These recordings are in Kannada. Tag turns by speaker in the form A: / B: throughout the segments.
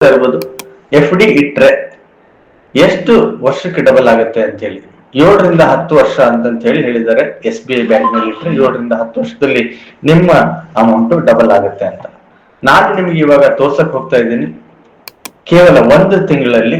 A: ಇರ್ಬೋದು. ಎಫ್ ಡಿ ಇಟ್ರೆ ಎಷ್ಟು ವರ್ಷಕ್ಕೆ ಡಬಲ್ ಆಗುತ್ತೆ ಅಂತ ಹೇಳಿ 7ರಿಂದ 10 ವರ್ಷ ಅಂತ ಹೇಳಿ ಹೇಳಿದ್ದಾರೆ. ಎಸ್ ಬಿ ಐ ಬ್ಯಾಂಕ್ ನಲ್ಲಿ ಇಟ್ರೆ 7ರಿಂದ 10 ವರ್ಷದಲ್ಲಿ ನಿಮ್ಮ ಅಮೌಂಟ್ ಡಬಲ್ ಆಗುತ್ತೆ ಅಂತ. ನಾನು ನಿಮ್ಗೆ ಇವಾಗ ತೋರ್ಸಕ್ ಹೋಗ್ತಾ ಇದ್ದೀನಿ. ಕೇವಲ 1 ತಿಂಗಳಲ್ಲಿ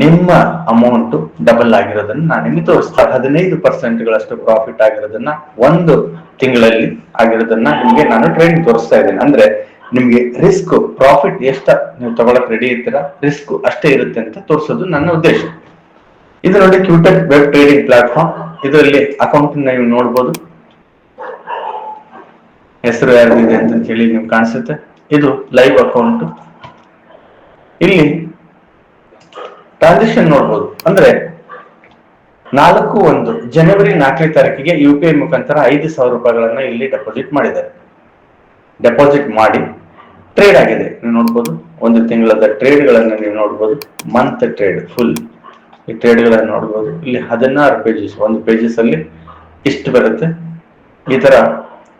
A: ನಿಮ್ಮ ಅಮೌಂಟ್ ಡಬಲ್ ಆಗಿರೋದನ್ನ ನಾನು ನಿಮ್ಗೆ ತೋರಿಸ್ತಾ 15% ಪ್ರಾಫಿಟ್ ಆಗಿರೋದನ್ನ 1 ತಿಂಗಳಲ್ಲಿ ಆಗಿರೋದನ್ನ ನಿಮ್ಗೆ ನಾನು ಟ್ರೇಡಿಂಗ್ ತೋರಿಸ್ತಾ ಇದ್ದೀನಿ. ಅಂದ್ರೆ ನಿಮ್ಗೆ ರಿಸ್ಕ್ ಪ್ರಾಫಿಟ್ ಎಷ್ಟ ನೀವು ತಗೊಳಕ್ ರೆಡಿ ಇರ್ತೀರಾ, ರಿಸ್ಕ್ ಅಷ್ಟೇ ಇರುತ್ತೆ ಅಂತ ತೋರಿಸೋದು ನನ್ನ ಉದ್ದೇಶ. ಇದು ನೋಡಿ ಕ್ಯೂಟೆಕ್ ವೆಬ್ ಟ್ರೇಡಿಂಗ್ ಪ್ಲಾಟ್ಫಾರ್ಮ್. ಇದರಲ್ಲಿ ಅಕೌಂಟ್ ನೀವು ನೋಡ್ಬೋದು. ಹೆಸರು ಯಾರಿದೆ ಅಂತ ಹೇಳಿ ನಿಮ್ಗೆ ಕಾಣಿಸುತ್ತೆ. ಇದು ಲೈವ್ ಅಕೌಂಟ್. ಇಲ್ಲಿ ಟ್ರಾನ್ಸಾಕ್ಷನ್ ನೋಡ್ಬೋದು. ಅಂದ್ರೆ 4/1 ಜನವರಿ 4ನೇ ತಾರೀಕಿಗೆ UPI ಮುಖಾಂತರ 5,000 ರೂಪಾಯಿಗಳನ್ನ ಇಲ್ಲಿ ಡೆಪಾಸಿಟ್ ಮಾಡಿದ್ದಾರೆ. ಡೆಪಾಸಿಟ್ ಮಾಡಿ ಟ್ರೇಡ್ ಆಗಿದೆ ನೀವು ನೋಡ್ಬೋದು. 1 ತಿಂಗಳದ ಟ್ರೇಡ್ ಗಳನ್ನ ನೀವು ನೋಡ್ಬೋದು. ಮಂತ್ ಟ್ರೇಡ್ ಫುಲ್ ಈ ಟ್ರೇಡ್ ಗಳನ್ನ ನೋಡ್ಬೋದು. ಇಲ್ಲಿ 16 ಪೇಜಸ್, 1 ಪೇಜಸ್ ಅಲ್ಲಿ ಇಷ್ಟು ಬರುತ್ತೆ. ಈ ತರ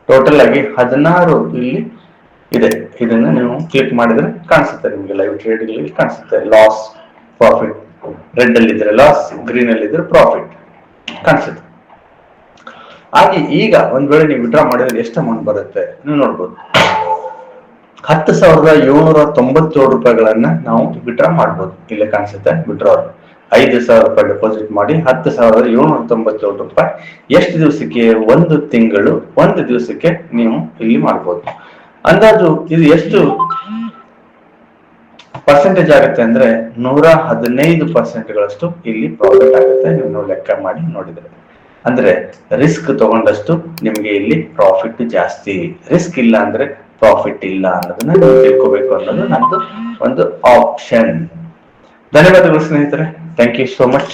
A: ಟೋಟಲ್ ಆಗಿ 16 ಇಲ್ಲಿ ಇದೆ. ಇದನ್ನ ನೀವು ಕ್ಲಿಕ್ ಮಾಡಿದ್ರೆ ಕಾಣಿಸುತ್ತೆ ನಿಮ್ಗೆ. ಲೈವ್ ಟ್ರೇಡ್ ಇಲ್ಲಿ ಕಾಣಿಸುತ್ತೆ. ಲಾಸ್, ಪ್ರಾಫಿಟ್, ರೆಡ್ ಅಲ್ಲಿ ಇದ್ರೆ ಲಾಸ್, ಗ್ರೀನ್ ಅಲ್ಲಿ ಇದ್ರೆ ಪ್ರಾಫಿಟ್ ಕಾಣಿಸುತ್ತೆ. ಹಾಗೆ ಈಗ ಒಂದ್ ವೇಳೆ ನೀವು ವಿಡ್ರಾ ಮಾಡಿದ್ರೆ ಎಷ್ಟು ಅಮೌಂಟ್ ಬರುತ್ತೆ ನೀವು ನೋಡ್ಬೋದು. 10,797 ರೂಪಾಯಿಗಳನ್ನ ನಾವು ವಿಡ್ರಾ ಮಾಡ್ಬೋದು. ಇಲ್ಲೇ ಕಾಣಿಸುತ್ತೆ ವಿಡ್ರಾವಲ್. 5,000 ರೂಪಾಯಿ ಡೆಪಾಸಿಟ್ ಮಾಡಿ 10,797 ರೂಪಾಯಿ ಎಷ್ಟು ದಿವಸಕ್ಕೆ? 1 ತಿಂಗಳು, 1 ದಿವಸಕ್ಕೆ ನೀವು ಇಲ್ಲಿ ಮಾಡ್ಬೋದು. ಅಂದಾಜು ಇದು ಎಷ್ಟು ಪರ್ಸೆಂಟೇಜ್ ಆಗುತ್ತೆ ಅಂದ್ರೆ 115% ಇಲ್ಲಿ ಪ್ರಾಫಿಟ್ ಆಗುತ್ತೆ. ನೀವು ಲೆಕ್ಕ ಮಾಡಿ ನೋಡಿದ್ರೆ, ಅಂದ್ರೆ ರಿಸ್ಕ್ ತಗೊಂಡಷ್ಟು ನಿಮ್ಗೆ ಇಲ್ಲಿ ಪ್ರಾಫಿಟ್ ಜಾಸ್ತಿ. ರಿಸ್ಕ್ ಇಲ್ಲ ಅಂದ್ರೆ ಪ್ರಾಫಿಟ್ ಇಲ್ಲ ಅನ್ನೋದನ್ನ ನೀವು ತಿಳ್ಕೋಬೇಕು ಅನ್ನೋದು ನಂದು ಒಂದು ಆಪ್ಷನ್. ಧನ್ಯವಾದಗಳು ಸ್ನೇಹಿತರೆ. Thank you so much.